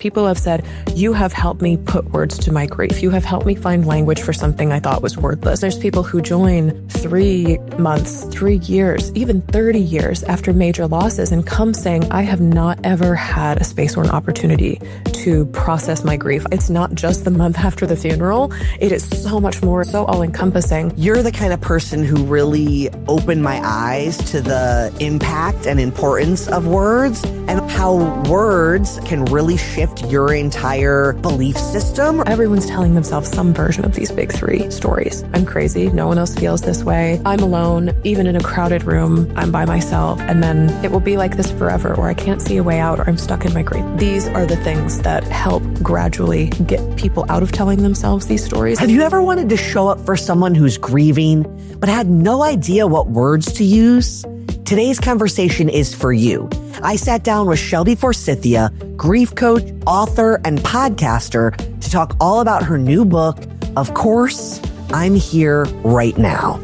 People have said, you have helped me put words to my grief. You have helped me find language for something I thought was wordless. There's people who join 3 months, 3 years, even 30 years after major losses and come saying, I have not ever had a space or an opportunity to process my grief. It's not just the month after the funeral. It is so much more, so all-encompassing. You're the kind of person who really opened my eyes to the impact and importance of words and how words can really shift your entire belief system. Everyone's telling themselves some version of these big 3 stories. I'm crazy. No one else feels this way. I'm alone. Even in a crowded room, I'm by myself. And then it will be like this forever, or I can't see a way out, or I'm stuck in my grief. These are the things that help gradually get people out of telling themselves these stories. Have you ever wanted to show up for someone who's grieving, but had no idea what words to use? Today's conversation is for you. I sat down with Shelby Forsythia, grief coach, author, and podcaster to talk all about her new book, Of Course, I'm Here Right Now.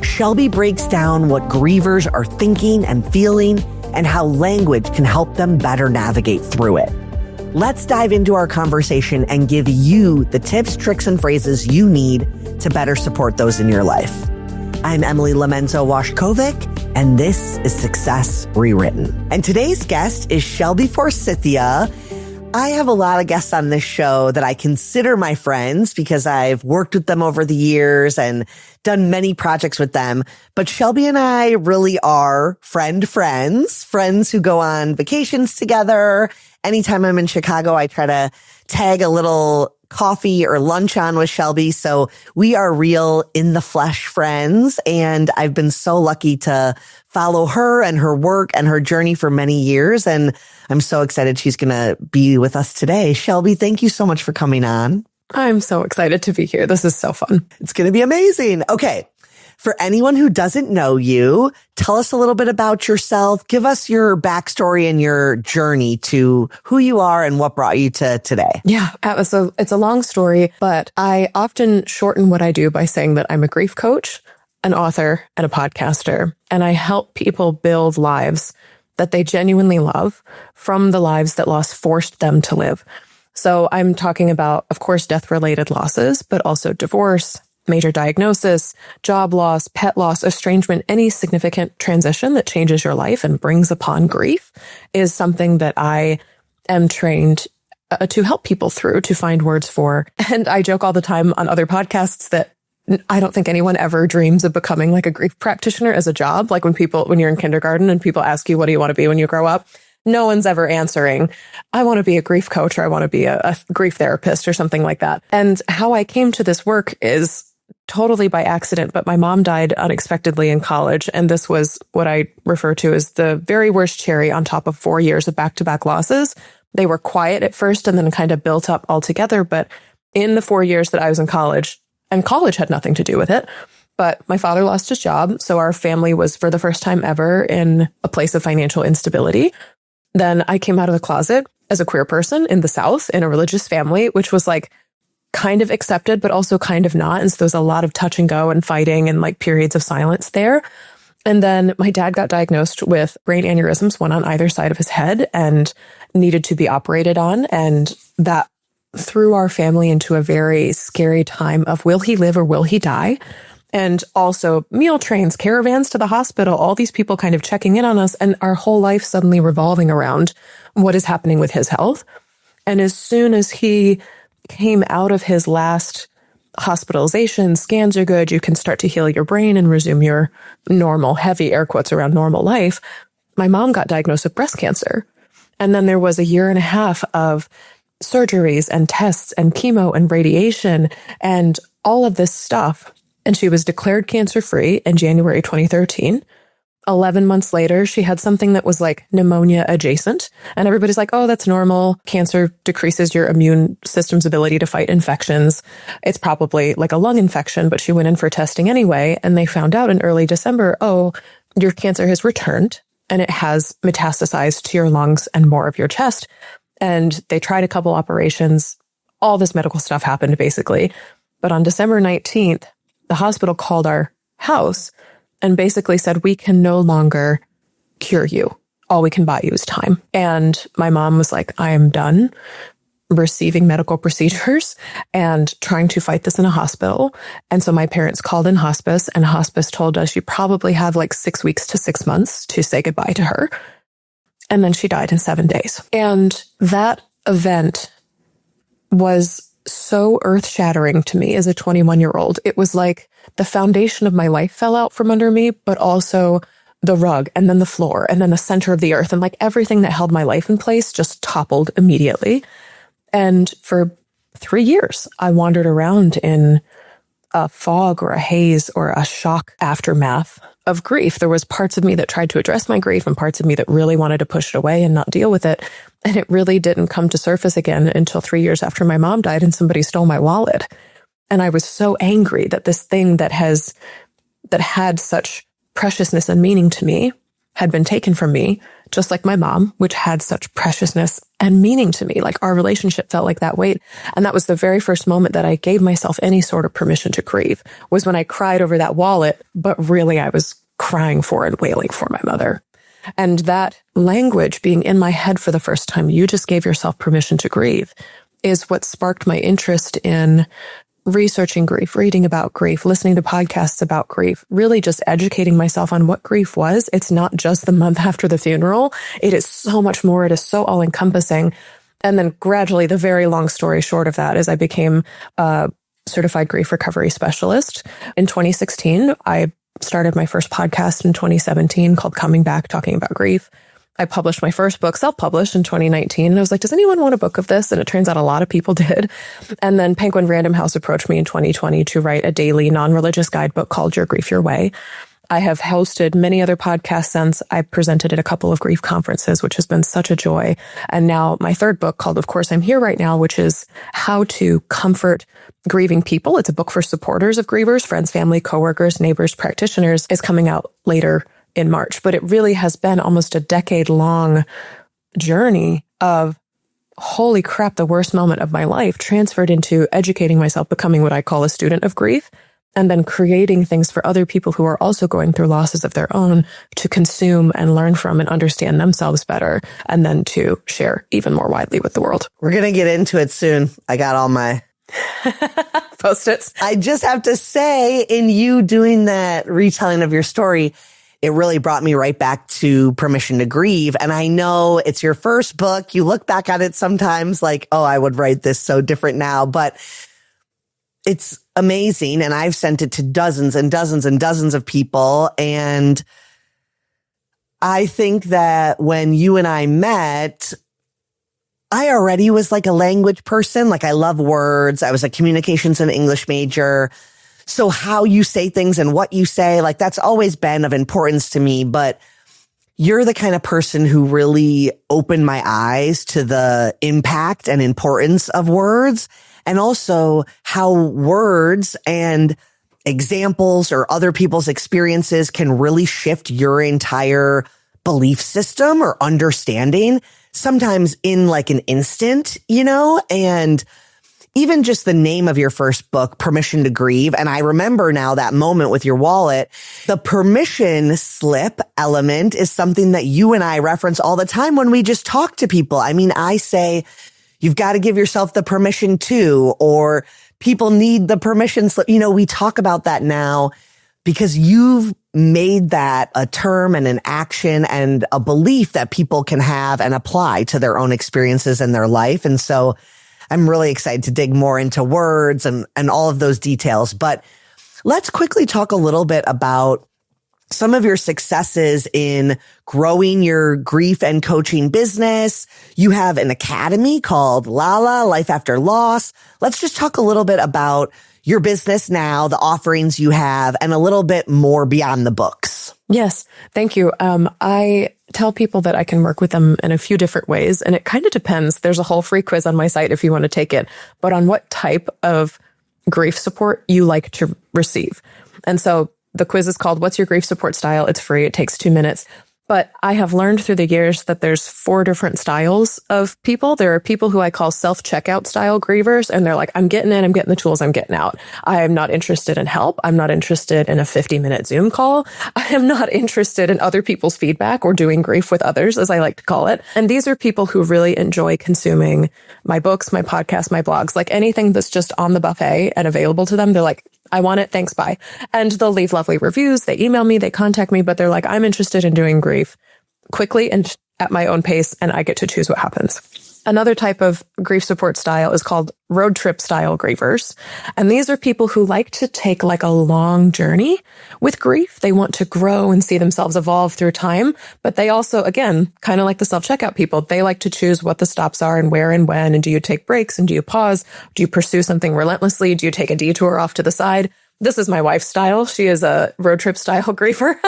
Shelby breaks down what grievers are thinking and feeling and how language can help them better navigate through it. Let's dive into our conversation and give you the tips, tricks, and phrases you need to better support those in your life. I'm Emily Lamenzo-Washkovic, and this is Success Rewritten. And today's guest is Shelby Forsythia. I have a lot of guests on this show that I consider my friends because I've worked with them over the years and done many projects with them. But Shelby and I really are friends who go on vacations together. Anytime I'm in Chicago, I try to tag a little coffee or lunch on with Shelby. So we are real in the flesh friends. And I've been so lucky to follow her and her work and her journey for many years. And I'm so excited she's going to be with us today. Shelby, thank you so much for coming on. I'm so excited to be here. This is so fun. It's going to be amazing. Okay. For anyone who doesn't know you, tell us a little bit about yourself. Give us your backstory and your journey to who you are and what brought you to today. Yeah, so it's a long story, but I often shorten what I do by saying that I'm a grief coach, an author, and a podcaster. And I help people build lives that they genuinely love from the lives that loss forced them to live. So I'm talking about, of course, death-related losses, but also divorce, major diagnosis, job loss, pet loss, estrangement, any significant transition that changes your life and brings upon grief is something that I am trained to help people through, to find words for. And I joke all the time on other podcasts that I don't think anyone ever dreams of becoming like a grief practitioner as a job. Like when you're in kindergarten and people ask you, what do you want to be when you grow up? No one's ever answering, I want to be a grief coach, or I want to be a grief therapist or something like that. And how I came to this work is totally by accident, but my mom died unexpectedly in college. And this was what I refer to as the very worst cherry on top of 4 years of back-to-back losses. They were quiet at first and then kind of built up altogether. But in the 4 years that I was in college, and college had nothing to do with it, but my father lost his job. So our family was, for the first time ever, in a place of financial instability. Then I came out of the closet as a queer person in the South in a religious family, which was like kind of accepted, but also kind of not. And so there was a lot of touch and go and fighting and like periods of silence there. And then my dad got diagnosed with brain aneurysms, one on either side of his head, and needed to be operated on. And that threw our family into a very scary time of, will he live or will he die? And also meal trains, caravans to the hospital, all these people kind of checking in on us, and our whole life suddenly revolving around what is happening with his health. And as soon as he came out of his last hospitalization, scans are good, you can start to heal your brain and resume your normal, heavy air quotes around normal life, my mom got diagnosed with breast cancer. And then there was a year and a half of surgeries and tests and chemo and radiation and all of this stuff. And she was declared cancer-free in January 2013. 11 months later, she had something that was like pneumonia adjacent. And everybody's like, oh, that's normal. Cancer decreases your immune system's ability to fight infections. It's probably like a lung infection, but she went in for testing anyway. And they found out in early December, oh, your cancer has returned and it has metastasized to your lungs and more of your chest. And they tried a couple operations. All this medical stuff happened basically. But on December 19th, the hospital called our house and basically said, we can no longer cure you. All we can buy you is time. And my mom was like, I am done. receiving medical procedures and trying to fight this in a hospital. And so my parents called in hospice, and hospice told us you probably have like 6 weeks to 6 months to say goodbye to her. And then she died in 7 days. And that event was so earth-shattering to me as a 21-year-old. It was like the foundation of my life fell out from under me, but also the rug, and then the floor, and then the center of the earth, and like everything that held my life in place just toppled immediately. And for 3 years, I wandered around in a fog or a haze or a shock aftermath of grief. There was parts of me that tried to address my grief and parts of me that really wanted to push it away and not deal with it. And it really didn't come to surface again until 3 years after my mom died and somebody stole my wallet. And I was so angry that this thing that had such preciousness and meaning to me had been taken from me, just like my mom, which had such preciousness and meaning to me. Like our relationship felt like that weight. And that was the very first moment that I gave myself any sort of permission to grieve, was when I cried over that wallet, but really I was crying for and wailing for my mother. And that language being in my head for the first time, you just gave yourself permission to grieve, is what sparked my interest in researching grief, reading about grief, listening to podcasts about grief, really just educating myself on what grief was. It's not just the month after the funeral. It is so much more. It is so all-encompassing. And then gradually, the very long story short of that is I became a certified grief recovery specialist. In 2016, I started my first podcast in 2017 called Coming Back, talking about grief. I published my first book, self-published, in 2019. And I was like, does anyone want a book of this? And it turns out a lot of people did. And then Penguin Random House approached me in 2020 to write a daily non-religious guidebook called Your Grief Your Way. I have hosted many other podcasts since. I presented at a couple of grief conferences, which has been such a joy. And now my third book called Of Course I'm Here Right Now, which is how to comfort grieving people. It's a book for supporters of grievers, friends, family, coworkers, neighbors, practitioners, is coming out later in March. But it really has been almost a decade-long journey of, holy crap, the worst moment of my life transferred into educating myself, becoming what I call a student of grief, and then creating things for other people who are also going through losses of their own to consume and learn from and understand themselves better, and then to share even more widely with the world. We're going to get into it soon. I got all my Post-its. I just have to say, in you doing that retelling of your story, it really brought me right back to Permission to Grieve. And I know it's your first book. You look back at it sometimes like, oh, I would write this so different now, but it's amazing. And I've sent it to dozens and dozens and dozens of people. And I think that when you and I met, I already was like a language person. Like I love words. I was a communications and English major. So how you say things and what you say, like that's always been of importance to me. But you're the kind of person who really opened my eyes to the impact and importance of words, and also how words and examples or other people's experiences can really shift your entire belief system or understanding, sometimes in like an instant, you know? And even just the name of your first book, Permission to Grieve. And I remember now that moment with your wallet. The permission slip element is something that you and I reference all the time when we just talk to people. I mean, I say, you've got to give yourself the permission to, or people need the permission slip. You know, we talk about that now because you've made that a term and an action and a belief that people can have and apply to their own experiences in their life. And so I'm really excited to dig more into words and all of those details. But let's quickly talk a little bit about some of your successes in growing your grief and coaching business. You have an academy called Lala, Life After Loss. Let's just talk a little bit about your business now, the offerings you have, and a little bit more beyond the books. Yes, thank you. I tell people that I can work with them in a few different ways, and it kind of depends. There's a whole free quiz on my site if you want to take it, but on what type of grief support you like to receive. And so the quiz is called What's Your Grief Support Style? It's free. It takes 2 minutes. But I have learned through the years that there's 4 different styles of people. There are people who I call self-checkout style grievers, and they're like, I'm getting in, I'm getting the tools, I'm getting out. I am not interested in help. I'm not interested in a 50-minute Zoom call. I am not interested in other people's feedback or doing grief with others, as I like to call it. And these are people who really enjoy consuming my books, my podcasts, my blogs, like anything that's just on the buffet and available to them. They're like, I want it. Thanks. Bye. And they'll leave lovely reviews. They email me, they contact me, but they're like, I'm interested in doing grief quickly and at my own pace, and I get to choose what happens. Another type of grief support style is called road trip style grievers. And these are people who like to take like a long journey with grief. They want to grow and see themselves evolve through time. But they also, again, kind of like the self-checkout people, they like to choose what the stops are and where and when. And do you take breaks? And do you pause? Do you pursue something relentlessly? Do you take a detour off to the side? This is my wife's style. She is a road trip style griever.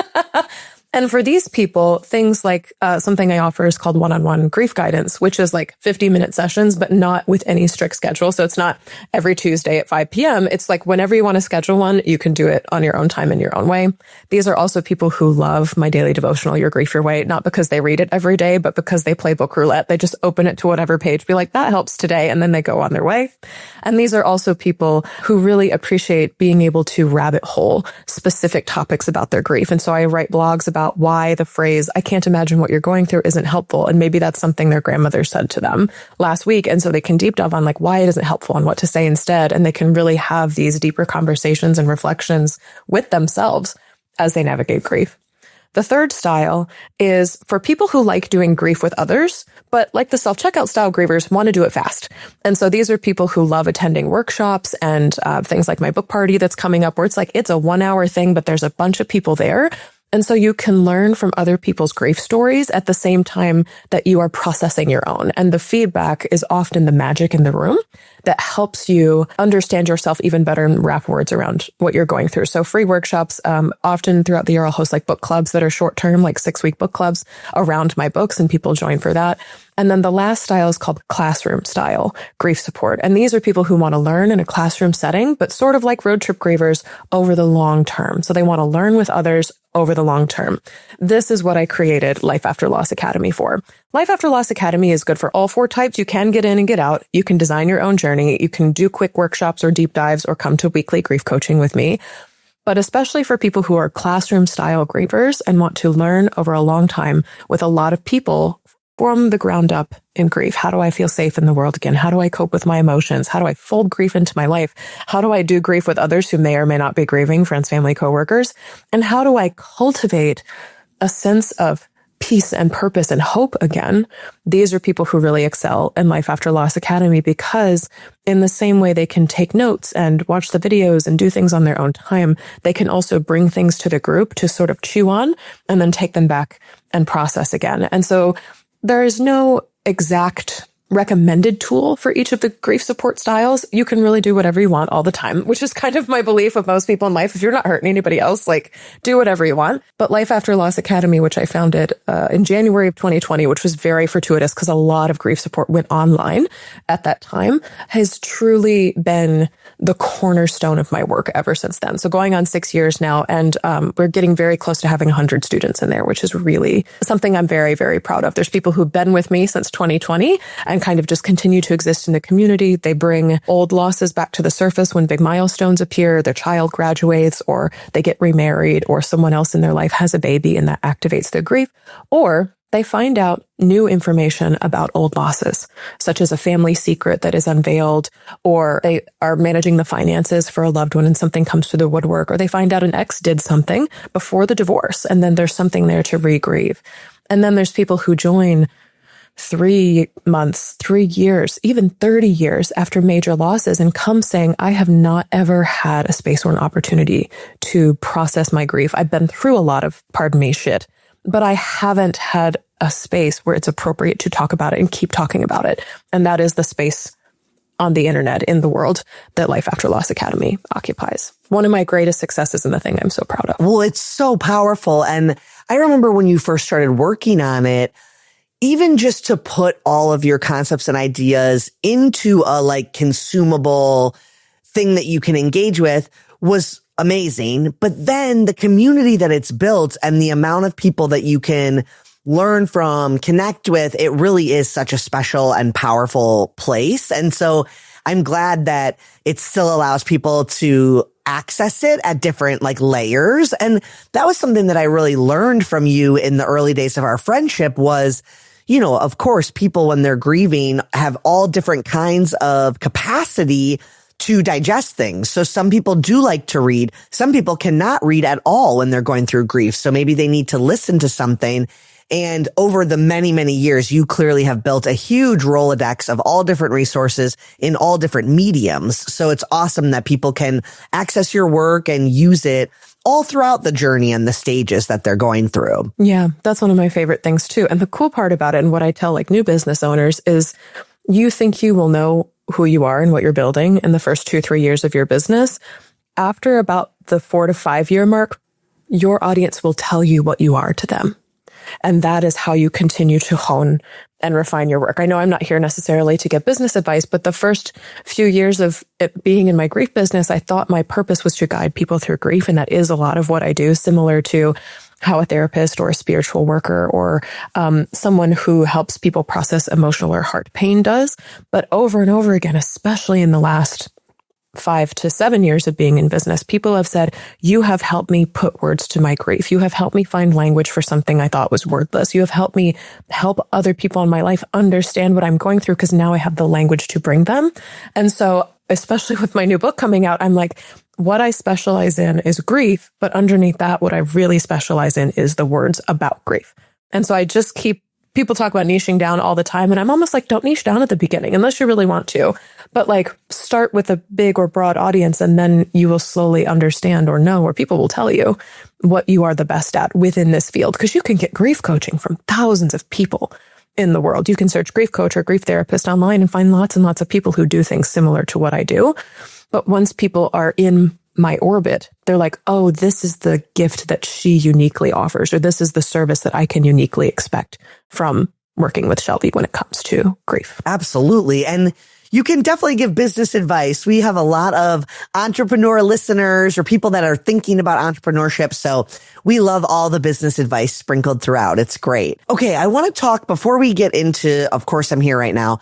And for these people, things like something I offer is called one-on-one grief guidance, which is like 50-minute sessions, but not with any strict schedule. So it's not every Tuesday at 5 p.m. It's like whenever you want to schedule one, you can do it on your own time in your own way. These are also people who love my daily devotional, Your Grief Your Way, not because they read it every day, but because they play book roulette. They just open it to whatever page, be like, that helps today, and then they go on their way. And these are also people who really appreciate being able to rabbit hole specific topics about their grief. And so I write blogs about why the phrase, I can't imagine what you're going through, isn't helpful. And maybe that's something their grandmother said to them last week. And so they can deep dive on like why it isn't helpful and what to say instead. And they can really have these deeper conversations and reflections with themselves as they navigate grief. The third style is for people who like doing grief with others, but like the self-checkout style grievers want to do it fast. And so these are people who love attending workshops and things like my book party that's coming up, where it's like, it's a 1-hour thing, but there's a bunch of people there. And so you can learn from other people's grief stories at the same time that you are processing your own. And the feedback is often the magic in the room that helps you understand yourself even better and wrap words around what you're going through. So free workshops, often throughout the year, I'll host like book clubs that are short term, like 6-week book clubs around my books, and people join for that. And then the last style is called classroom style grief support. And these are people who want to learn in a classroom setting, but sort of like road trip grievers over the long term. So they want to learn with others over the long term. This is what I created Life After Loss Academy for. Life After Loss Academy is good for all 4 types. You can get in and get out. You can design your own journey. You can do quick workshops or deep dives or come to weekly grief coaching with me. But especially for people who are classroom style grievers and want to learn over a long time with a lot of people from the ground up in grief. How do I feel safe in the world again? How do I cope with my emotions? How do I fold grief into my life? How do I do grief with others who may or may not be grieving, friends, family, coworkers? And how do I cultivate a sense of peace and purpose and hope again? These are people who really excel in Life After Loss Academy, because in the same way they can take notes and watch the videos and do things on their own time, they can also bring things to the group to sort of chew on and then take them back and process again. And so there is no exact recommended tool for each of the grief support styles. You can really do whatever you want all the time, which is kind of my belief of most people in life. If you're not hurting anybody else, like, do whatever you want. But Life After Loss Academy, which I founded in January of 2020, which was very fortuitous because a lot of grief support went online at that time, has truly been the cornerstone of my work ever since then. So going on 6 years now, and we're getting very close to having 100 students in there, which is really something I'm very, very proud of. There's people who've been with me since 2020 and kind of just continue to exist in the community. They bring old losses back to the surface when big milestones appear, their child graduates, or they get remarried, or someone else in their life has a baby and that activates their grief, or they find out new information about old losses, such as a family secret that is unveiled, or they are managing the finances for a loved one and something comes through the woodwork, or they find out an ex did something before the divorce and then there's something there to re-grieve. And then there's people who join 3 months, 3 years, even 30 years after major losses and come saying, I have not ever had a space or an opportunity to process my grief. I've been through a lot of, pardon me, shit, but I haven't had a space where it's appropriate to talk about it and keep talking about it. And that is the space on the internet, in the world, that Life After Loss Academy occupies. One of my greatest successes and the thing I'm so proud of. Well, it's so powerful. And I remember when you first started working on it, even just to put all of your concepts and ideas into a like consumable thing that you can engage with was amazing. But then the community that it's built and the amount of people that you can learn from, connect with, it really is such a special and powerful place. And so I'm glad that it still allows people to access it at different layers. And that was something that I really learned from you in the early days of our friendship was, of course, people when they're grieving have all different kinds of capacity to digest things. So some people do like to read. Some people cannot read at all when they're going through grief. So maybe they need to listen to something. And over the many, many years, you clearly have built a huge Rolodex of all different resources in all different mediums. So it's awesome that people can access your work and use it all throughout the journey and the stages that they're going through. Yeah, that's one of my favorite things too. And the cool part about it, and what I tell new business owners, is you think you will know who you are and what you're building in the first 2-3 years of your business. After about the 4 to 5 year mark, your audience will tell you what you are to them. And that is how you continue to hone and refine your work. I know I'm not here necessarily to give business advice, but the first few years of it being in my grief business, I thought my purpose was to guide people through grief. And that is a lot of what I do, similar to how a therapist or a spiritual worker or someone who helps people process emotional or heart pain does. But over and over again, especially in the last 5 to 7 years of being in business, people have said, you have helped me put words to my grief. You have helped me find language for something I thought was wordless. You have helped me help other people in my life understand what I'm going through because now I have the language to bring them. And so, especially with my new book coming out, I'm like, what I specialize in is grief, but underneath that, what I really specialize in is the words about grief. And so I just keep people talk about niching down all the time. And I'm almost like, don't niche down at the beginning unless you really want to. But start with a big or broad audience, and then you will slowly understand or know, or people will tell you what you are the best at within this field. Because you can get grief coaching from thousands of people in the world. You can search grief coach or grief therapist online and find lots and lots of people who do things similar to what I do. But once people are in my orbit, they're like, oh, this is the gift that she uniquely offers, or this is the service that I can uniquely expect from working with Shelby when it comes to grief. Absolutely. And you can definitely give business advice. We have a lot of entrepreneur listeners or people that are thinking about entrepreneurship. So we love all the business advice sprinkled throughout. It's great. Okay. I want to talk before we get into, of course, I'm here right now.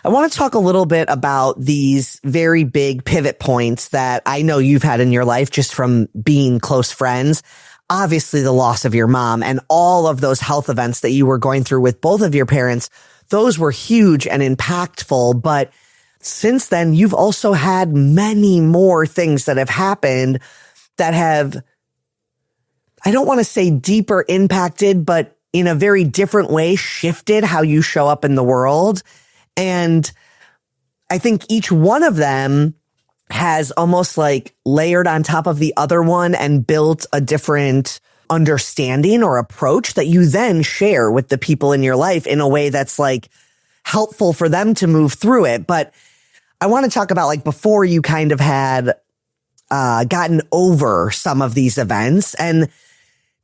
I want to talk a little bit about these very big pivot points that I know you've had in your life just from being close friends. Obviously, the loss of your mom and all of those health events that you were going through with both of your parents, those were huge and impactful. But since then, you've also had many more things that have happened that have, I don't want to say deeper impacted, but in a very different way, shifted how you show up in the world. And I think each one of them has almost layered on top of the other one and built a different understanding or approach that you then share with the people in your life in a way that's helpful for them to move through it. But I want to talk about before you kind of had gotten over some of these events. And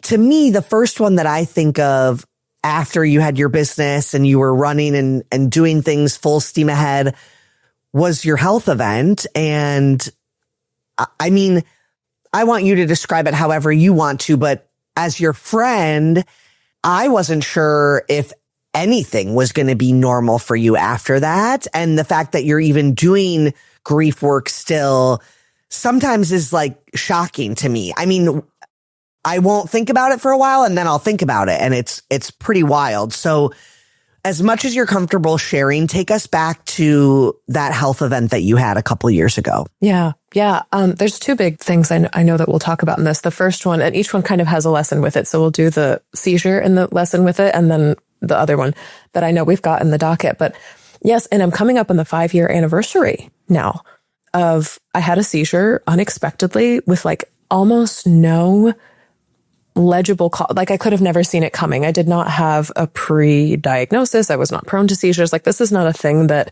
to me, the first one that I think of after you had your business and you were running and doing things full steam ahead was your health event. And I mean, I want you to describe it however you want to, but as your friend, I wasn't sure if anything was going to be normal for you after that. And the fact that you're even doing grief work still sometimes is shocking to me. I mean, I won't think about it for a while and then I'll think about it. And it's pretty wild. So as much as you're comfortable sharing, take us back to that health event that you had a couple of years ago. Yeah. There's 2 big things I know that we'll talk about in this. The first one, and each one kind of has a lesson with it. So we'll do the seizure and the lesson with it, and then the other one that I know we've got in the docket. But yes, and I'm coming up on the 5-year anniversary now of I had a seizure unexpectedly with almost no legible cause. I could have never seen it coming. I did not have a pre-diagnosis. I was not prone to seizures. This is not a thing that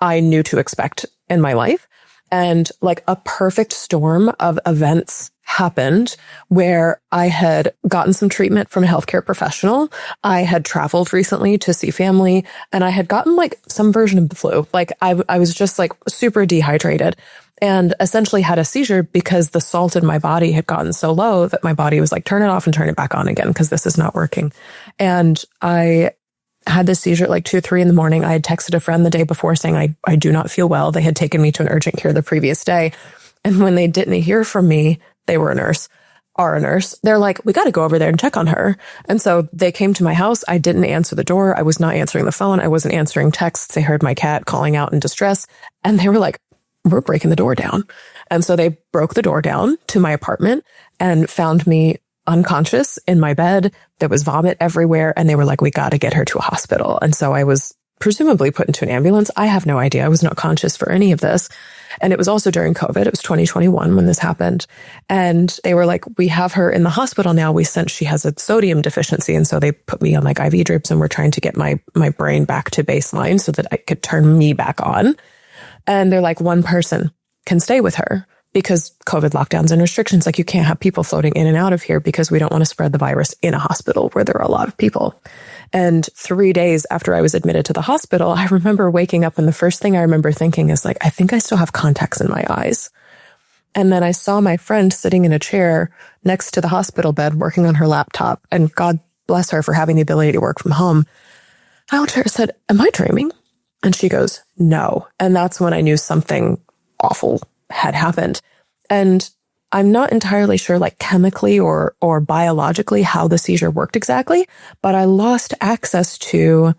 I knew to expect in my life. And a perfect storm of events happened where I had gotten some treatment from a healthcare professional. I had traveled recently to see family, and I had gotten like some version of the flu. Like I was just like super dehydrated and essentially had a seizure because the salt in my body had gotten so low that my body was like, turn it off and turn it back on again, because this is not working. And I had this seizure at like 2 or 3 in the morning. I had texted a friend the day before saying, I do not feel well. They had taken me to an urgent care the previous day. And when they didn't hear from me, they were a nurse. They're like, we got to go over there and check on her. And so they came to my house. I didn't answer the door. I was not answering the phone. I wasn't answering texts. They heard my cat calling out in distress. And they were like, we're breaking the door down. And so they broke the door down to my apartment and found me unconscious in my bed. There was vomit everywhere. And they were like, we got to get her to a hospital. And so I was presumably put into an ambulance. I have no idea. I was not conscious for any of this. And it was also during COVID. It was 2021 when this happened. And they were like, we have her in the hospital now. We sense she has a sodium deficiency. And so they put me on like IV drips, and we're trying to get my brain back to baseline so that I could turn me back on. And they're like, one person can stay with her because COVID lockdowns and restrictions. Like, you can't have people floating in and out of here because we don't want to spread the virus in a hospital where there are a lot of people. And 3 days after I was admitted to the hospital, I remember waking up, and the first thing I remember thinking is like, I think I still have contacts in my eyes. And then I saw my friend sitting in a chair next to the hospital bed working on her laptop. And God bless her for having the ability to work from home. I looked at her and said, am I dreaming? And she goes, no. And that's when I knew something awful had happened. And I'm not entirely sure, like chemically or biologically, how the seizure worked exactly, but I lost access to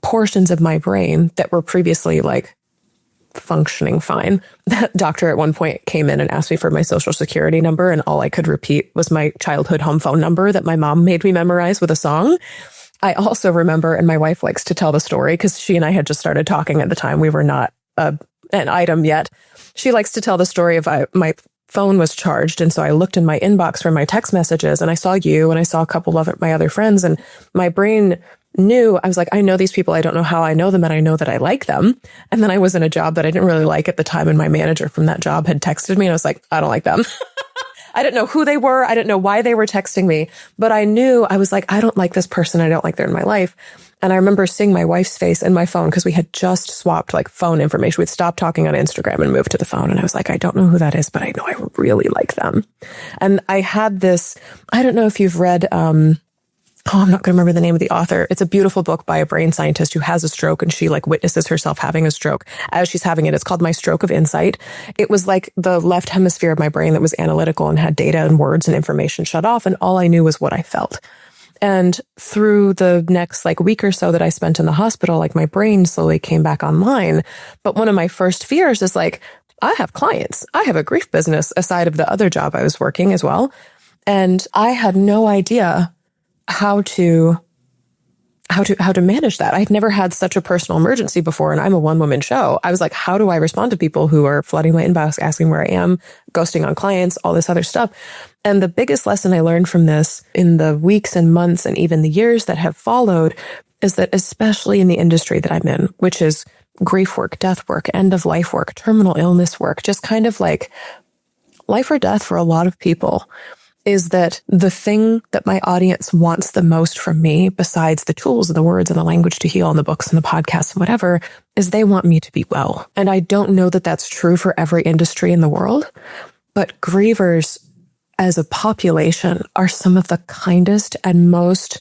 portions of my brain that were previously like functioning fine. That doctor at one point came in and asked me for my social security number, and all I could repeat was my childhood home phone number that my mom made me memorize with a song. I also remember, and my wife likes to tell the story because she and I had just started talking at the time. We were not an item yet. She likes to tell the story of my phone was charged. And so I looked in my inbox for my text messages, and I saw you, and I saw a couple of my other friends, and my brain knew. I was like, I know these people. I don't know how I know them, and I know that I like them. And then I was in a job that I didn't really like at the time, and my manager from that job had texted me, and I was like, I don't like them. I didn't know who they were. I didn't know why they were texting me, but I knew. I was like, I don't like this person. I don't like they're in my life. And I remember seeing my wife's face in my phone because we had just swapped like phone information. We'd stopped talking on Instagram and moved to the phone. And I was like, I don't know who that is, but I know I really like them. And I had this, I don't know if you've read, I'm not going to remember the name of the author. It's a beautiful book by a brain scientist who has a stroke, and she like witnesses herself having a stroke as she's having it. It's called My Stroke of Insight. It was like the left hemisphere of my brain that was analytical and had data and words and information shut off. And all I knew was what I felt. And through the next like week or so that I spent in the hospital, like my brain slowly came back online. But one of my first fears is like, I have clients. I have a grief business aside of the other job I was working as well. And I had no idea how to manage that. I'd never had such a personal emergency before, and I'm a one-woman show. I was like, how do I respond to people who are flooding my inbox, asking where I am, ghosting on clients, all this other stuff? And the biggest lesson I learned from this in the weeks and months and even the years that have followed is that, especially in the industry that I'm in, which is grief work, death work, end of life work, terminal illness work, just kind of like life or death for a lot of people, is that the thing that my audience wants the most from me, besides the tools and the words and the language to heal and the books and the podcasts and whatever, is they want me to be well. And I don't know that that's true for every industry in the world, but grievers as a population are some of the kindest and most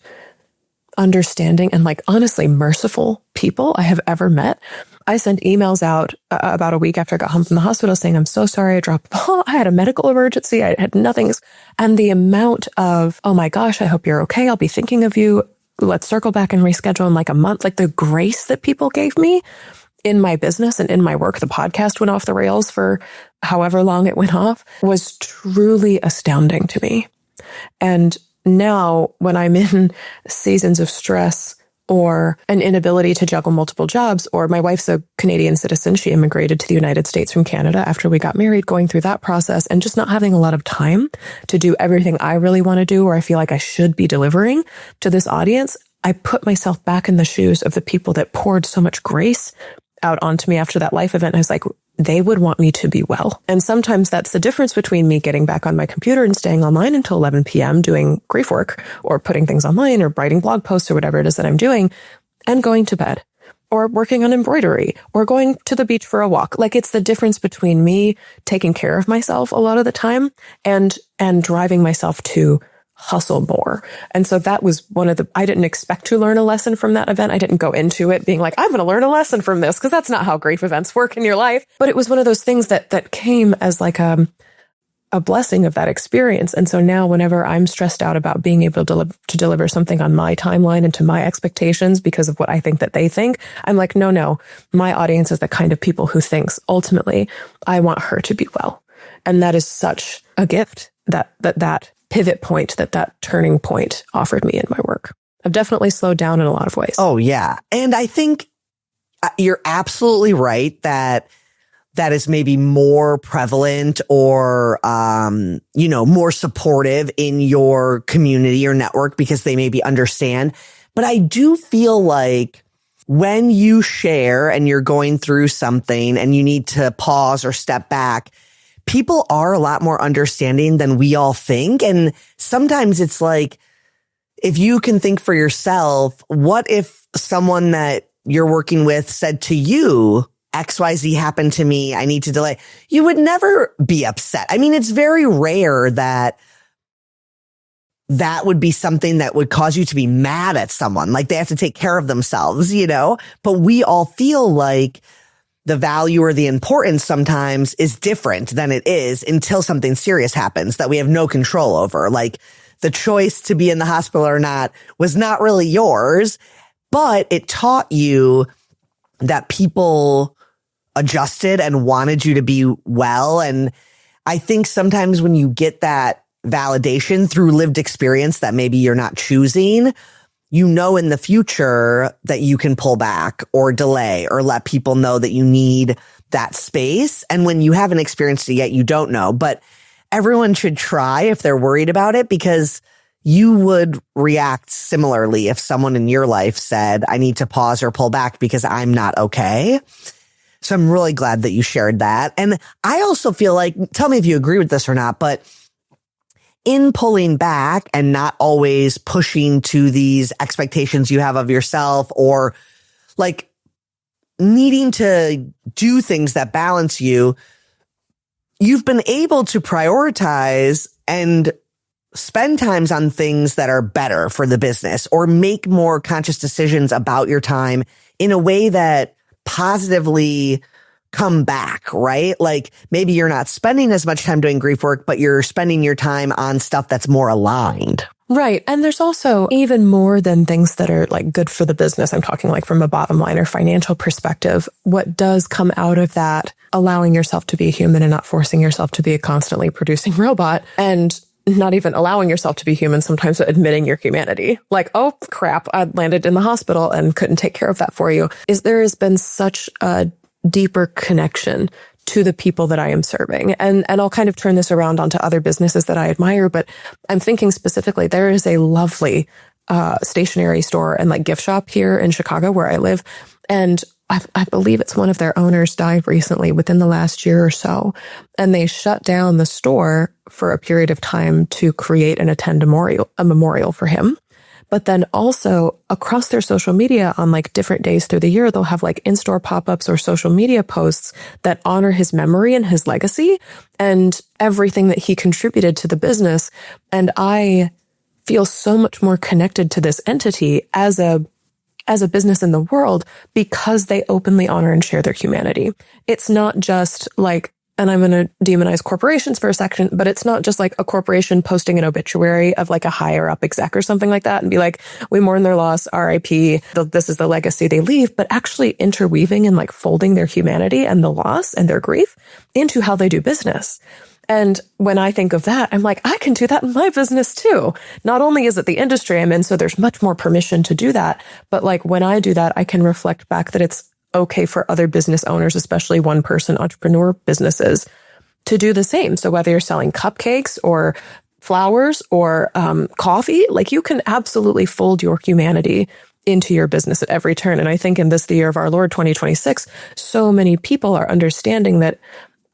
understanding and like honestly merciful people I have ever met. I sent emails out about a week after I got home from the hospital saying, I'm so sorry I dropped the ball. I had a medical emergency. I had nothing. And the amount of, oh my gosh, I hope you're okay. I'll be thinking of you. Let's circle back and reschedule in like a month. Like the grace that people gave me in my business and in my work, the podcast went off the rails for however long it went off, was truly astounding to me. And now when I'm in seasons of stress or an inability to juggle multiple jobs, or my wife's a Canadian citizen. She immigrated to the United States from Canada after we got married, going through that process and just not having a lot of time to do everything I really want to do, or I feel like I should be delivering to this audience. I put myself back in the shoes of the people that poured so much grace out onto me after that life event. I was like, they would want me to be well. And sometimes that's the difference between me getting back on my computer and staying online until 11 p.m. doing grief work or putting things online or writing blog posts or whatever it is that I'm doing and going to bed or working on embroidery or going to the beach for a walk. Like, it's the difference between me taking care of myself a lot of the time and driving myself to hustle more. And so that was I didn't expect to learn a lesson from that event. I didn't go into it being like, I'm going to learn a lesson from this, because that's not how grief events work in your life. But it was one of those things that came as like a blessing of that experience. And so now whenever I'm stressed out about being able to deliver something on my timeline and to my expectations because of what I think that they think, I'm like, no, my audience is the kind of people who thinks ultimately I want her to be well. And that is such a gift that pivot point, that turning point offered me in my work. I've definitely slowed down in a lot of ways. Oh, yeah. And I think you're absolutely right that is maybe more prevalent or, more supportive in your community or network because they maybe understand. But I do feel like when you share and you're going through something and you need to pause or step back, people are a lot more understanding than we all think. And sometimes it's like, if you can think for yourself, what if someone that you're working with said to you, XYZ happened to me, I need to delay? You would never be upset. I mean, it's very rare that would be something that would cause you to be mad at someone. Like, they have to take care of themselves, but we all feel like the value or the importance sometimes is different than it is until something serious happens that we have no control over. Like, the choice to be in the hospital or not was not really yours, but it taught you that people adjusted and wanted you to be well. And I think sometimes when you get that validation through lived experience that maybe you're not choosing, in the future that you can pull back or delay or let people know that you need that space. And when you haven't experienced it yet, you don't know. But everyone should try if they're worried about it, because you would react similarly if someone in your life said, I need to pause or pull back because I'm not okay. So I'm really glad that you shared that. And I also feel like, tell me if you agree with this or not, but in pulling back and not always pushing to these expectations you have of yourself, or like needing to do things that balance you, you've been able to prioritize and spend times on things that are better for the business, or make more conscious decisions about your time in a way that positively come back, right? Like, maybe you're not spending as much time doing grief work, but you're spending your time on stuff that's more aligned. Right. And there's also even more than things that are like good for the business. I'm talking like from a bottom line or financial perspective. What does come out of that, allowing yourself to be human and not forcing yourself to be a constantly producing robot, and not even allowing yourself to be human, sometimes admitting your humanity. Like, oh crap, I landed in the hospital and couldn't take care of that for you. There has been such a deeper connection to the people that I am serving. And I'll kind of turn this around onto other businesses that I admire, but I'm thinking specifically, there is a lovely stationery store and like gift shop here in Chicago where I live. And I believe it's one of their owners died recently within the last year or so. And they shut down the store for a period of time to create and attend a memorial for him. But then also across their social media on like different days through the year, they'll have like in-store pop-ups or social media posts that honor his memory and his legacy and everything that he contributed to the business. And I feel so much more connected to this entity as a business in the world because they openly honor and share their humanity. It's not just like, and I'm going to demonize corporations for a second, but it's not just like a corporation posting an obituary of like a higher up exec or something like that and be like, we mourn their loss, RIP, this is the legacy they leave, but actually interweaving and like folding their humanity and the loss and their grief into how they do business. And when I think of that, I'm like, I can do that in my business too. Not only is it the industry I'm in, so there's much more permission to do that, but like when I do that, I can reflect back that it's okay for other business owners, especially one-person entrepreneur businesses, to do the same. So whether you're selling cupcakes or flowers or coffee, like you can absolutely fold your humanity into your business at every turn. And I think in this, the year of our Lord, 2026, so many people are understanding that.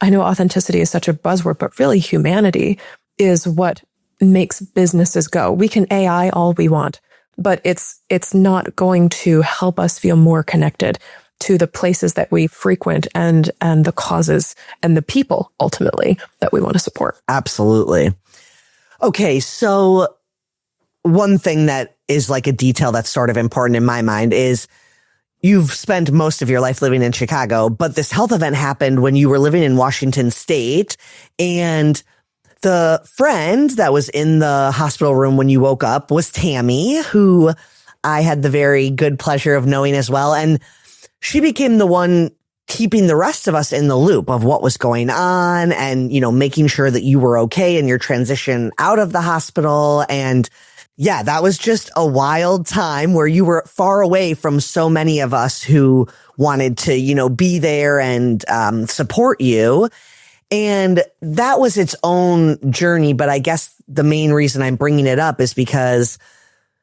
I know authenticity is such a buzzword, but really humanity is what makes businesses go. We can AI all we want, but it's not going to help us feel more connected to the places that we frequent and the causes and the people ultimately that we want to support. Absolutely. Okay. So one thing that is like a detail that's sort of important in my mind is you've spent most of your life living in Chicago, but this health event happened when you were living in Washington State, and the friend that was in the hospital room when you woke up was Tammy, who I had the very good pleasure of knowing as well. And she became the one keeping the rest of us in the loop of what was going on and, making sure that you were okay in your transition out of the hospital. And yeah, that was just a wild time where you were far away from so many of us who wanted to, be there and support you. And that was its own journey. But I guess the main reason I'm bringing it up is because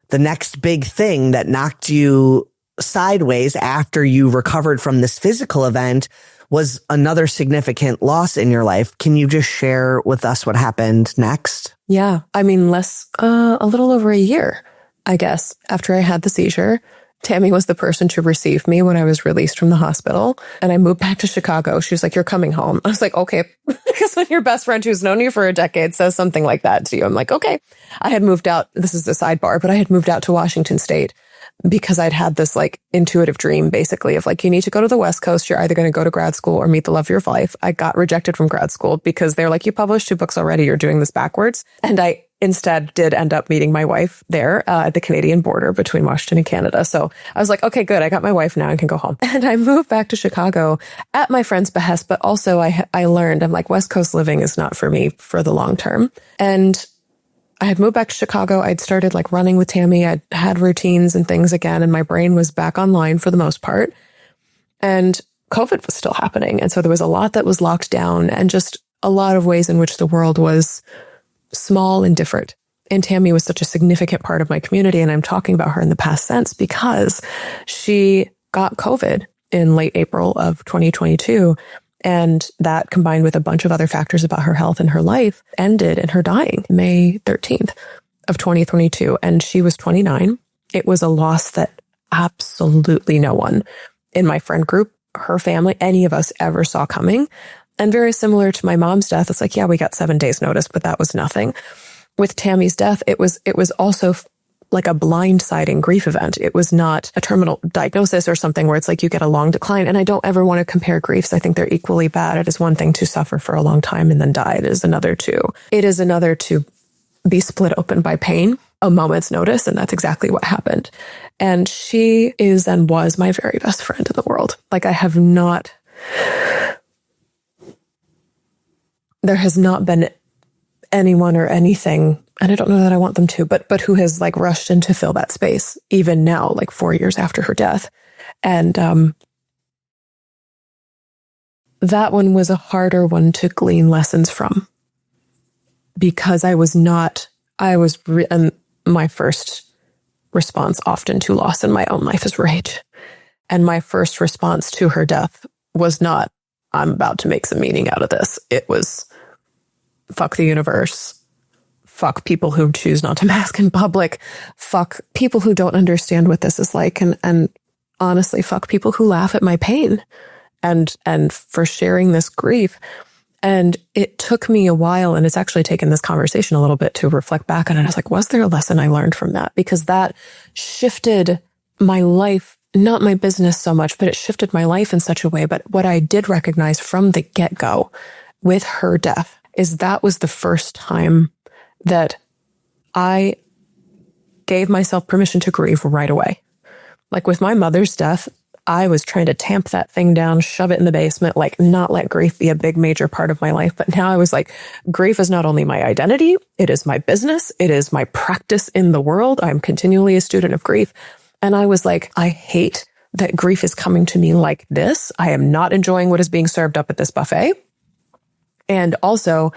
the next big thing that knocked you sideways after you recovered from this physical event was another significant loss in your life. Can you just share with us what happened next? Yeah. I mean, a little over a year, I guess, after I had the seizure. Tammy was the person to receive me when I was released from the hospital. And I moved back to Chicago. She was like, "You're coming home." I was like, "Okay." Because when your best friend who's known you for a decade says something like that to you, I'm like, okay. I had moved out. This is a sidebar, but I had moved out to Washington State because I'd had this like intuitive dream basically of like, you need to go to the West Coast. You're either going to go to grad school or meet the love of your life. I got rejected from grad school because they're like, "You published 2 books already. You're doing this backwards." And I instead did end up meeting my wife there at the Canadian border between Washington and Canada. So I was like, okay, good. I got my wife now. I can go home. And I moved back to Chicago at my friend's behest. But also I learned, I'm like, West Coast living is not for me for the long term. And I had moved back to Chicago. I'd started like running with Tammy. I'd had routines and things again, and my brain was back online for the most part. And COVID was still happening. And so there was a lot that was locked down and just a lot of ways in which the world was small and different. And Tammy was such a significant part of my community. And I'm talking about her in the past tense because she got COVID in late April of 2022. And that combined with a bunch of other factors about her health and her life ended in her dying May 13th of 2022. And she was 29. It was a loss that absolutely no one in my friend group, her family, any of us ever saw coming. And very similar to my mom's death, it's like, yeah, we got 7 days notice, but that was nothing. With Tammy's death, it was also like a blindsiding grief event. It was not a terminal diagnosis or something where it's like you get a long decline. And I don't ever want to compare griefs. I think they're equally bad. It is one thing to suffer for a long time and then die. It is another to be split open by pain, a moment's notice. And that's exactly what happened. And she is and was my very best friend in the world. Like there has not been anyone or anything, and I don't know that I want them to, but who has like rushed in to fill that space, even now, like 4 years after her death. And that one was a harder one to glean lessons from because and my first response often to loss in my own life is rage. And my first response to her death was not, "I'm about to make some meaning out of this." It was, fuck the universe. Fuck people who choose not to mask in public. Fuck people who don't understand what this is like. And honestly, fuck people who laugh at my pain and for sharing this grief. And it took me a while, and it's actually taken this conversation a little bit to reflect back on it. I was like, was there a lesson I learned from that? Because that shifted my life, not my business so much, but it shifted my life in such a way. But what I did recognize from the get-go with her death is that was the first time that I gave myself permission to grieve right away. Like with my mother's death, I was trying to tamp that thing down, shove it in the basement, like not let grief be a big major part of my life. But now I was like, grief is not only my identity, it is my business, it is my practice in the world. I'm continually a student of grief. And I was like, I hate that grief is coming to me like this. I am not enjoying what is being served up at this buffet. And also,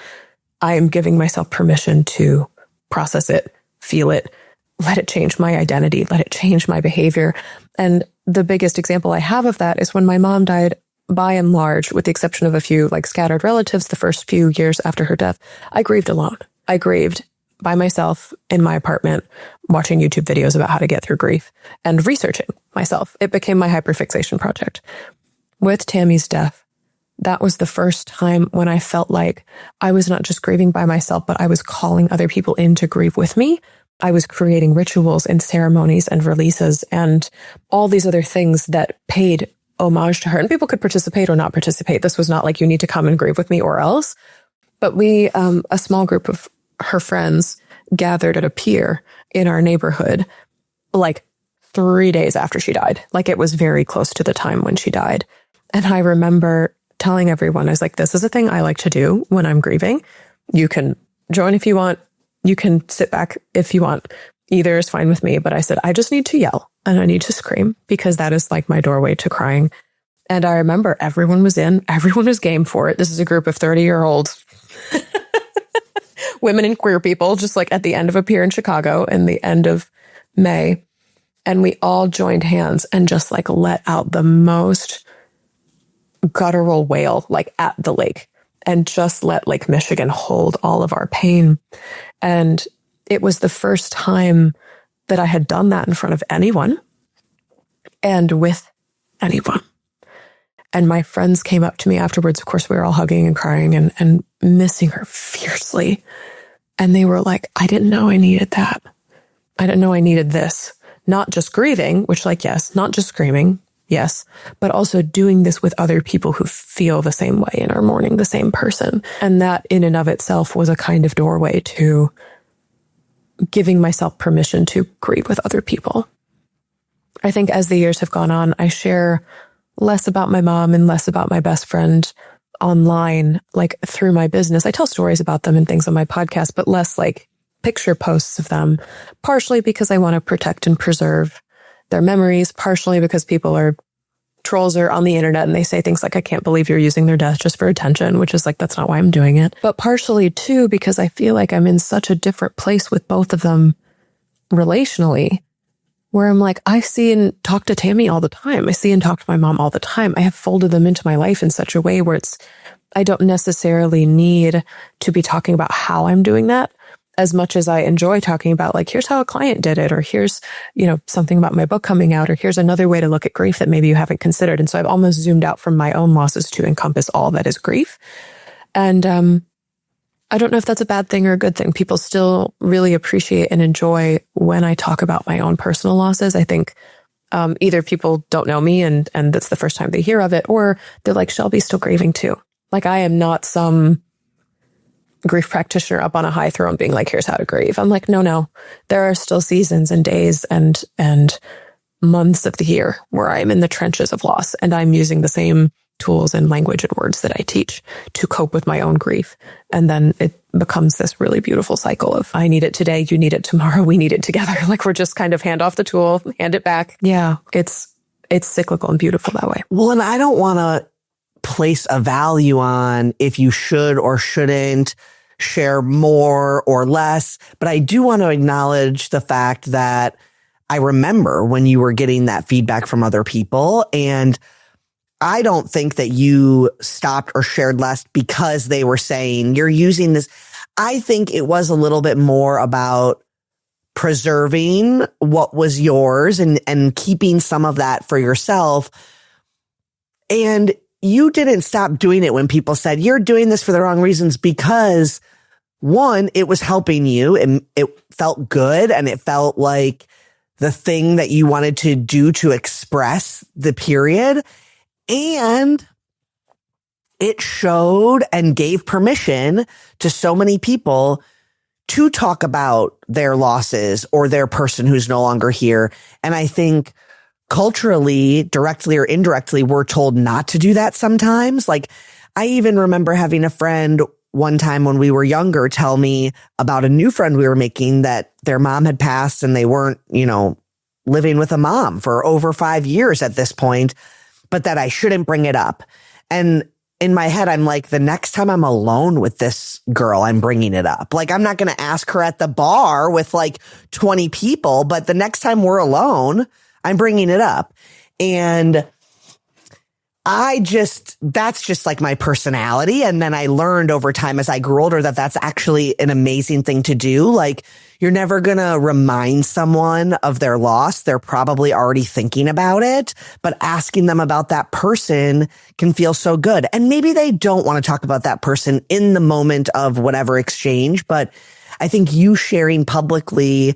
I am giving myself permission to process it, feel it, let it change my identity, let it change my behavior. And the biggest example I have of that is when my mom died. By and large, with the exception of a few like scattered relatives, the first few years after her death, I grieved alone. I grieved by myself in my apartment, watching YouTube videos about how to get through grief and researching myself. It became my hyperfixation project. With Tammy's death, that was the first time when I felt like I was not just grieving by myself, but I was calling other people in to grieve with me. I was creating rituals and ceremonies and releases and all these other things that paid homage to her, and people could participate or not participate. This was not like you need to come and grieve with me or else. But we, a small group of her friends gathered at a pier in our neighborhood, like 3 days after she died. Like it was very close to the time when she died. And I remember telling everyone, I was like, this is a thing I like to do when I'm grieving. You can join if you want. You can sit back if you want. Either is fine with me. But I said, I just need to yell and I need to scream because that is like my doorway to crying. And I remember everyone was game for it. This is a group of 30-year-old women and queer people, just like at the end of a pier in Chicago in the end of May. And we all joined hands and just like let out the most guttural wail, like at the lake, and just let Lake Michigan hold all of our pain. And it was the first time that I had done that in front of anyone and with anyone. And my friends came up to me afterwards. Of course, we were all hugging and crying and missing her fiercely. And they were like, I didn't know I needed that. I didn't know I needed this. Not just grieving, which like, yes, not just screaming, yes, but also doing this with other people who feel the same way and are mourning the same person. And that in and of itself was a kind of doorway to giving myself permission to grieve with other people. I think as the years have gone on, I share less about my mom and less about my best friend online, like through my business. I tell stories about them and things on my podcast, but less like picture posts of them, partially because I want to protect and preserve their memories, partially because trolls are on the internet and they say things like, I can't believe you're using their death just for attention, which is like, that's not why I'm doing it. But partially too, because I feel like I'm in such a different place with both of them relationally, where I'm like, I see and talk to Tammy all the time. I see and talk to my mom all the time. I have folded them into my life in such a way where I don't necessarily need to be talking about how I'm doing that as much as I enjoy talking about like, here's how a client did it, or here's, something about my book coming out, or here's another way to look at grief that maybe you haven't considered. And so I've almost zoomed out from my own losses to encompass all that is grief. And, I don't know if that's a bad thing or a good thing. People still really appreciate and enjoy when I talk about my own personal losses. I think, either people don't know me and that's the first time they hear of it, or they're like, Shelby's still grieving too. Like I am not some grief practitioner up on a high throne being like, here's how to grieve. I'm like, no, there are still seasons and days and months of the year where I'm in the trenches of loss and I'm using the same tools and language and words that I teach to cope with my own grief. And then it becomes this really beautiful cycle of I need it today, you need it tomorrow, we need it together. Like we're just kind of hand off the tool, hand it back. Yeah, it's cyclical and beautiful that way. Well, and I don't want to place a value on if you should or shouldn't share more or less, but I do want to acknowledge the fact that I remember when you were getting that feedback from other people, and I don't think that you stopped or shared less because they were saying you're using this. I think it was a little bit more about preserving what was yours and keeping some of that for yourself. And you didn't stop doing it when people said you're doing this for the wrong reasons, because one, it was helping you and it felt good and it felt like the thing that you wanted to do to express the period. And it showed and gave permission to so many people to talk about their losses or their person who's no longer here. And I think culturally, directly or indirectly, we're told not to do that sometimes. Like I even remember having a friend one time when we were younger tell me about a new friend we were making that their mom had passed and they weren't, living with a mom for over 5 years at this point, but that I shouldn't bring it up. And in my head, I'm like, the next time I'm alone with this girl, I'm bringing it up. Like, I'm not going to ask her at the bar with like 20 people, but the next time we're alone, I'm bringing it up. And that's just like my personality. And then I learned over time as I grew older that that's actually an amazing thing to do. Like, you're never going to remind someone of their loss. They're probably already thinking about it, but asking them about that person can feel so good. And maybe they don't want to talk about that person in the moment of whatever exchange, but I think you sharing publicly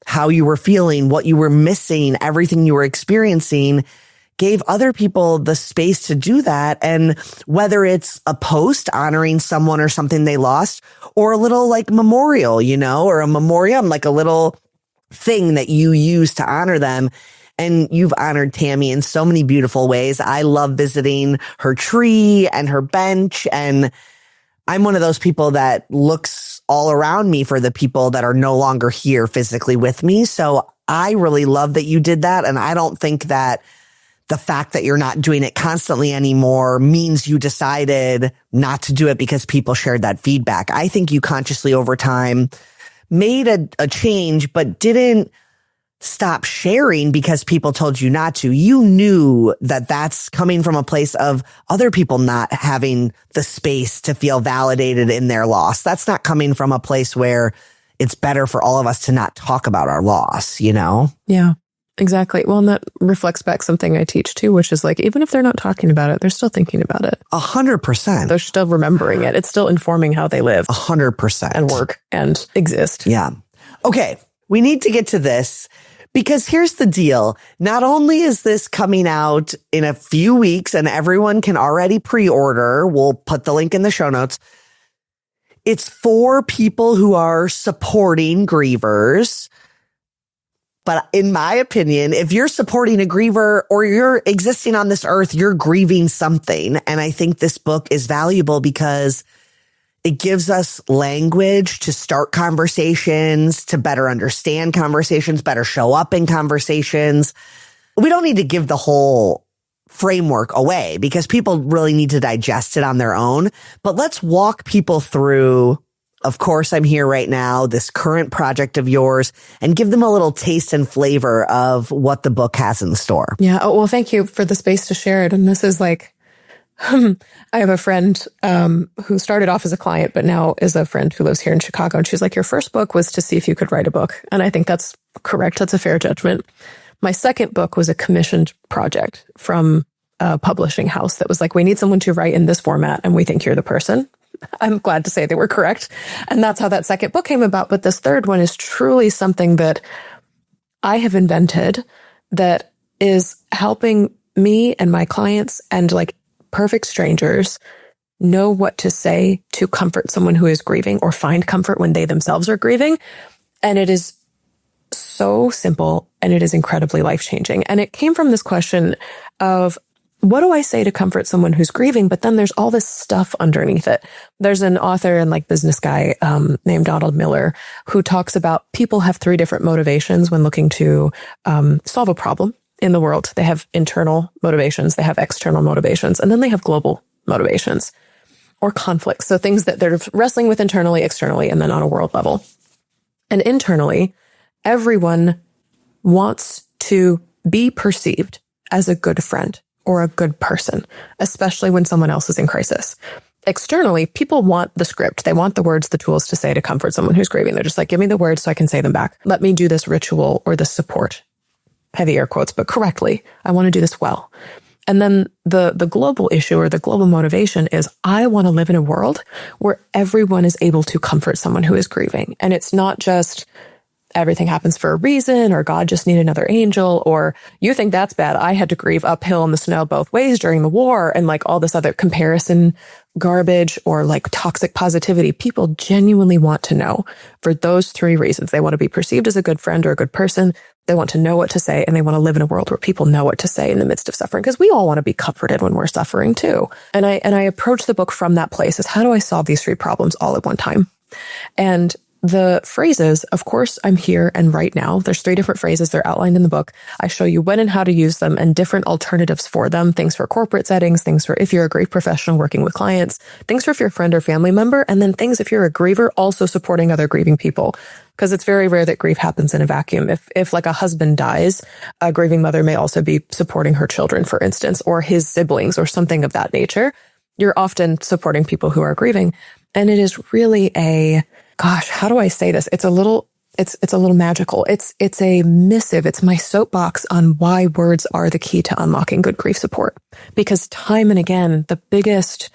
how you were feeling, what you were missing, everything you were experiencing gave other people the space to do that. And whether it's a post honoring someone or something they lost, or a little like memorial, or a memoriam, like a little thing that you use to honor them. And you've honored Tammy in so many beautiful ways. I love visiting her tree and her bench. And I'm one of those people that looks all around me for the people that are no longer here physically with me. So I really love that you did that. And I don't think that the fact that you're not doing it constantly anymore means you decided not to do it because people shared that feedback. I think you consciously over time made a change, but didn't stop sharing because people told you not to. You knew that that's coming from a place of other people not having the space to feel validated in their loss. That's not coming from a place where it's better for all of us to not talk about our loss, Yeah. Exactly. Well, and that reflects back something I teach too, which is like, even if they're not talking about it, they're still thinking about it. 100%. They're still remembering it. It's still informing how they live. 100%. And work and exist. Yeah. Okay. We need to get to this because here's the deal. Not only is this coming out in a few weeks and everyone can already pre-order, we'll put the link in the show notes. It's for people who are supporting grievers. But in my opinion, if you're supporting a griever or you're existing on this earth, you're grieving something. And I think this book is valuable because it gives us language to start conversations, to better understand conversations, better show up in conversations. We don't need to give the whole framework away because people really need to digest it on their own. But let's walk people through, of course, I'm here right now, this current project of yours, and give them a little taste and flavor of what the book has in store. Yeah. Oh, well, thank you for the space to share it. And this is like, I have a friend who started off as a client, but now is a friend who lives here in Chicago. And she's like, your first book was to see if you could write a book. And I think that's correct. That's a fair judgment. My second book was a commissioned project from a publishing house that was like, we need someone to write in this format, and we think you're the person. I'm glad to say they were correct. And that's how that second book came about. But this third one is truly something that I have invented that is helping me and my clients and like perfect strangers know what to say to comfort someone who is grieving or find comfort when they themselves are grieving. And it is so simple and it is incredibly life-changing. And it came from this question of, what do I say to comfort someone who's grieving? But then there's all this stuff underneath it. There's an author and like business guy named Donald Miller who talks about people have 3 different motivations when looking to solve a problem in the world. They have internal motivations, they have external motivations, and then they have global motivations or conflicts. So things that they're wrestling with internally, externally, and then on a world level. And internally, everyone wants to be perceived as a good friend or a good person, especially when someone else is in crisis. Externally, people want the script. They want the words, the tools to say to comfort someone who's grieving. They're just like, give me the words so I can say them back. Let me do this ritual or this support. Heavy air quotes, but correctly. I want to do this well. And then the global issue or the global motivation is I want to live in a world where everyone is able to comfort someone who is grieving. And it's not just everything happens for a reason, or God just needed another angel, or you think that's bad. I had to grieve uphill in the snow both ways during the war, and like all this other comparison garbage or like toxic positivity. People genuinely want to know for those 3 reasons. They want to be perceived as a good friend or a good person. They want to know what to say, and they want to live in a world where people know what to say in the midst of suffering, because we all want to be comforted when we're suffering too. And I approach the book from that place as, how do I solve these 3 problems all at one time? And the phrases, of course, I'm here and right now. There's 3 different phrases. They're outlined in the book. I show you when and how to use them and different alternatives for them. Things for corporate settings, things for if you're a grief professional working with clients, things for if you're a friend or family member, and then things if you're a griever also supporting other grieving people. Because it's very rare that grief happens in a vacuum. If like a husband dies, a grieving mother may also be supporting her children, for instance, or his siblings or something of that nature. You're often supporting people who are grieving. And it is really gosh, how do I say this? It's a little magical. It's a missive. It's my soapbox on why words are the key to unlocking good grief support. Because time and again, the biggest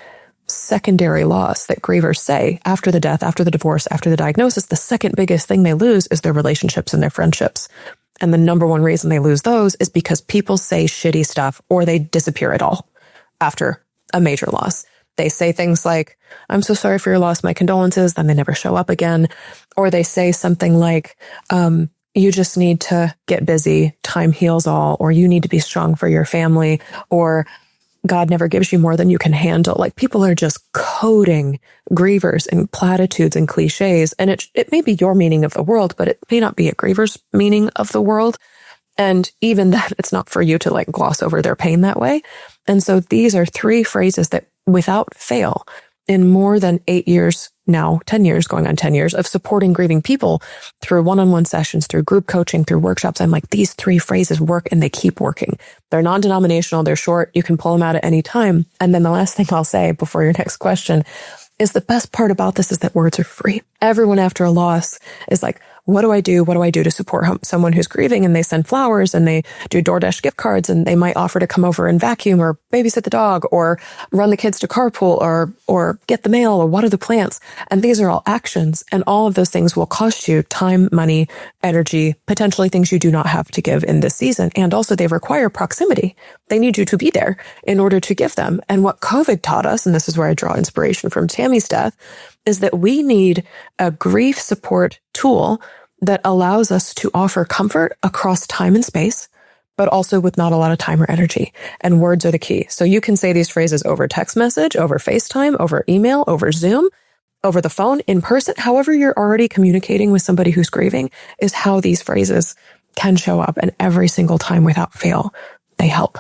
secondary loss that grievers say after the death, after the divorce, after the diagnosis, the second biggest thing they lose is their relationships and their friendships. And the number one reason they lose those is because people say shitty stuff or they disappear at all after a major loss. They say things like, I'm so sorry for your loss, my condolences, then they never show up again. Or they say something like, you just need to get busy, time heals all, or you need to be strong for your family, or God never gives you more than you can handle. Like people are just coding grievers and platitudes and cliches. And it may be your meaning of the world, but it may not be a griever's meaning of the world. And even that, it's not for you to like gloss over their pain that way. And so these are 3 phrases that without fail, in more than 8 years now, 10 years, going on 10 years of supporting grieving people through one-on-one sessions, through group coaching, through workshops, I'm like, these 3 phrases work and they keep working. They're non-denominational. They're short. You can pull them out at any time. And then the last thing I'll say before your next question is the best part about this is that words are free. Everyone after a loss is like, what do I do? What do I do to support someone who's grieving? And they send flowers and they do DoorDash gift cards and they might offer to come over and vacuum or babysit the dog or run the kids to carpool or get the mail or water the plants. And these are all actions. And all of those things will cost you time, money, energy, potentially things you do not have to give in this season. And also they require proximity. They need you to be there in order to give them. And what COVID taught us, and this is where I draw inspiration from Tammy's death, is that we need a grief support tool that allows us to offer comfort across time and space, but also with not a lot of time or energy. And words are the key. So you can say these phrases over text message, over FaceTime, over email, over Zoom, over the phone, in person. However you're already communicating with somebody who's grieving is how these phrases can show up. And every single time without fail, they help.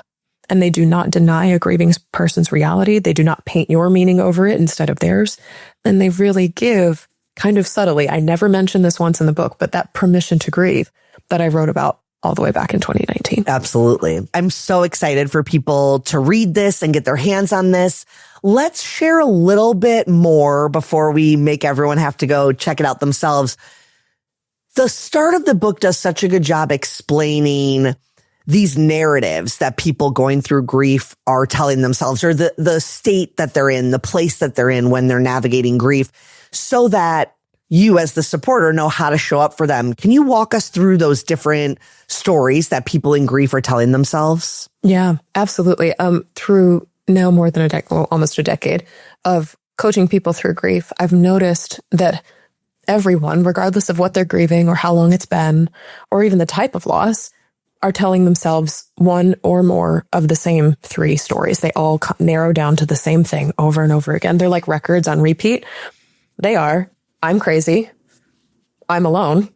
And they do not deny a grieving person's reality. They do not paint your meaning over it instead of theirs. And they really give kind of subtly, I never mentioned this once in the book, but that permission to grieve that I wrote about all the way back in 2019. Absolutely. I'm so excited for people to read this and get their hands on this. Let's share a little bit more before we make everyone have to go check it out themselves. The start of the book does such a good job explaining these narratives that people going through grief are telling themselves, or the state that they're in, the place that they're in when they're navigating grief, so that you as the supporter know how to show up for them. Can you walk us through those different stories that people in grief are telling themselves? Yeah, absolutely. Through now more than almost a decade of coaching people through grief, I've noticed that everyone, regardless of what they're grieving or how long it's been, or even the type of loss, are telling themselves one or more of the same 3 stories. They all narrow down to the same thing over and over again. They're like records on repeat. They are, I'm crazy, I'm alone,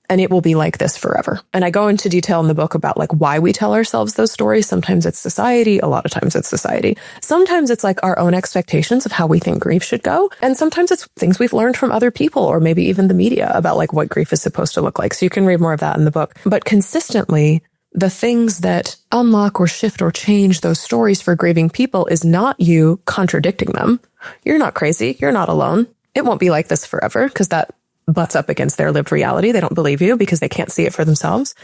and it will be like this forever. And I go into detail in the book about like why we tell ourselves those stories. Sometimes it's society. A lot of times it's society. Sometimes it's like our own expectations of how we think grief should go. And sometimes it's things we've learned from other people or maybe even the media about like what grief is supposed to look like. So you can read more of that in the book. But consistently, the things that unlock or shift or change those stories for grieving people is not you contradicting them. You're not crazy. You're not alone. It won't be like this forever because that butts up against their lived reality. They don't believe you because they can't see it for themselves.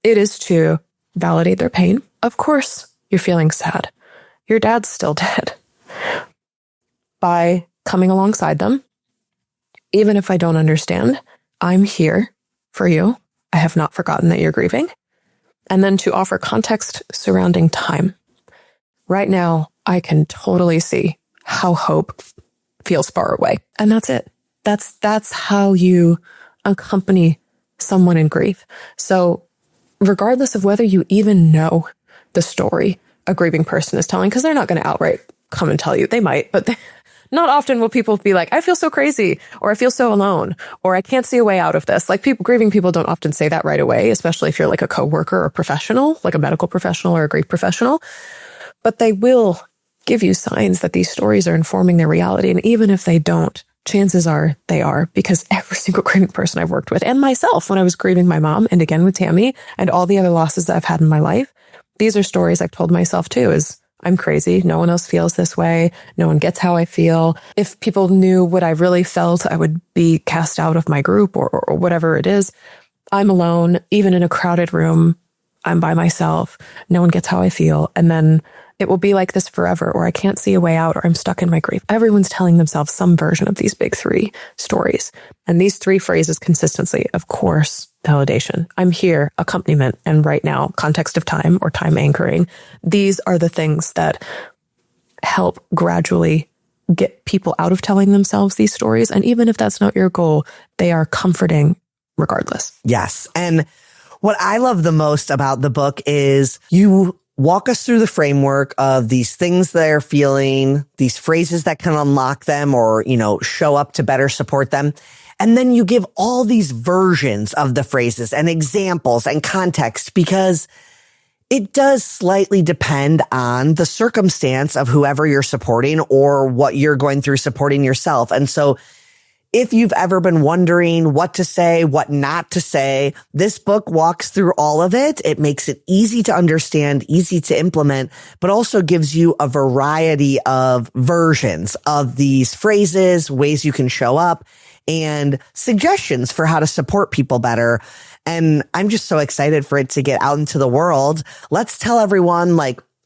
It is to validate their pain. Of course, you're feeling sad. Your dad's still dead. By coming alongside them, even if I don't understand, I'm here for you. I have not forgotten that you're grieving. And then to offer context surrounding time. Right now, I can totally see how hope feels far away. And that's it. That's how you accompany someone in grief. So regardless of whether you even know the story a grieving person is telling, because they're not going to outright come and tell you. They might, but Not often will people be like, I feel so crazy, or I feel so alone, or I can't see a way out of this. Like grieving people don't often say that right away, especially if you're like a coworker or professional, like a medical professional or a grief professional. But they will give you signs that these stories are informing their reality. And even if they don't, chances are they are, because every single grieving person I've worked with, and myself when I was grieving my mom, and again with Tammy, and all the other losses that I've had in my life, these are stories I've told myself too, is I'm crazy. No one else feels this way. No one gets how I feel. If people knew what I really felt, I would be cast out of my group or whatever it is. I'm alone, even in a crowded room. I'm by myself. No one gets how I feel. And then it will be like this forever, or I can't see a way out, or I'm stuck in my grief. Everyone's telling themselves some version of these big three stories. And these three phrases consistently, of course, validation, I'm here, accompaniment, and right now, context of time or time anchoring. These are the things that help gradually get people out of telling themselves these stories. And even if that's not your goal, they are comforting regardless. Yes. And what I love the most about the book is you walk us through the framework of these things they're feeling, these phrases that can unlock them or, show up to better support them. And then you give all these versions of the phrases and examples and context, because it does slightly depend on the circumstance of whoever you're supporting or what you're going through supporting yourself. And so if you've ever been wondering what to say, what not to say, this book walks through all of it. It makes it easy to understand, easy to implement, but also gives you a variety of versions of these phrases, ways you can show up, and suggestions for how to support people better. And I'm just so excited for it to get out into the world. Let's tell everyone,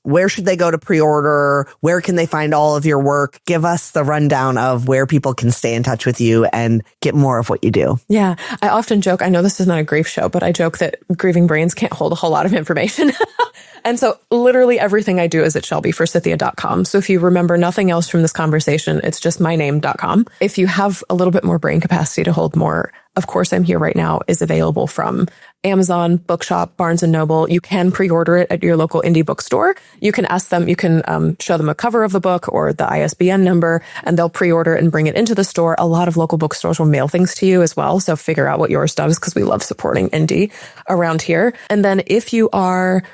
where should they go to pre-order? Where can they find all of your work? Give us the rundown of where people can stay in touch with you and get more of what you do. Yeah. I often joke, I know this is not a grief show, but I joke that grieving brains can't hold a whole lot of information. And so literally everything I do is at shelbyforsythia.com. So if you remember nothing else from this conversation, it's just myname.com. If you have a little bit more brain capacity to hold more, Of Course I'm Here Right Now is available from Amazon, Bookshop, Barnes & Noble. You can pre-order it at your local indie bookstore. You can ask them, you can show them a cover of the book or the ISBN number, and they'll pre-order it and bring it into the store. A lot of local bookstores will mail things to you as well. So figure out what yours does, because we love supporting indie around here. And then if you are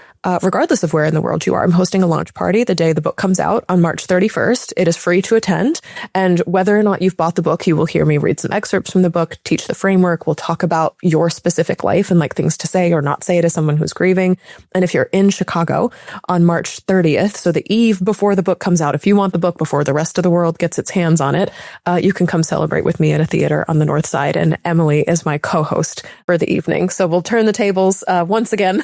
regardless of where in the world you are, I'm hosting a launch party the day the book comes out on March 31st. It is free to attend. And whether or not you've bought the book, you will hear me read some excerpts from the book, teach the framework. We'll talk about your specific life and things to say or not say to someone who's grieving. And if you're in Chicago on March 30th, so the eve before the book comes out, if you want the book before the rest of the world gets its hands on it, you can come celebrate with me at a theater on the North Side. And Emily is my co-host for the evening. So we'll turn the tables once again.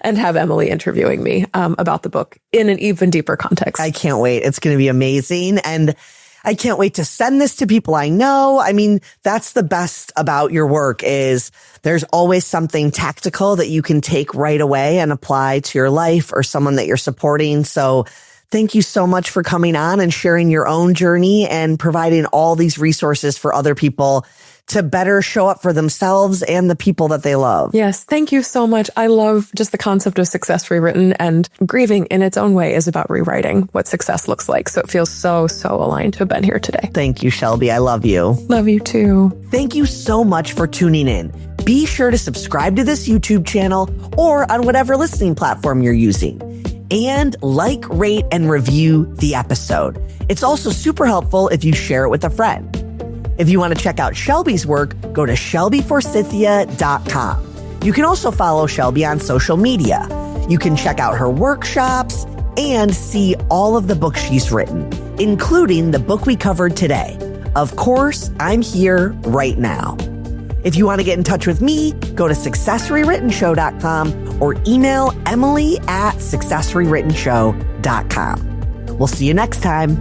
And have Emily interviewing me about the book in an even deeper context. I can't wait. It's going to be amazing. And I can't wait to send this to people I know. I mean, that's the best about your work is there's always something tactical that you can take right away and apply to your life or someone that you're supporting. So thank you so much for coming on and sharing your own journey and providing all these resources for other people to better show up for themselves and the people that they love. Yes, thank you so much. I love just the concept of success rewritten, and grieving in its own way is about rewriting what success looks like. So it feels so aligned to have been here today. Thank you, Shelby. I love you. Love you too. Thank you so much for tuning in. Be sure to subscribe to this YouTube channel or on whatever listening platform you're using. And rate, and review the episode. It's also super helpful if you share it with a friend. If you want to check out Shelby's work, go to shelbyforsythia.com. You can also follow Shelby on social media. You can check out her workshops and see all of the books she's written, including the book we covered today, Of Course I'm Here Right Now. If you want to get in touch with me, go to successrewrittenshow.com or email Emily@successrewrittenshow.com. We'll see you next time.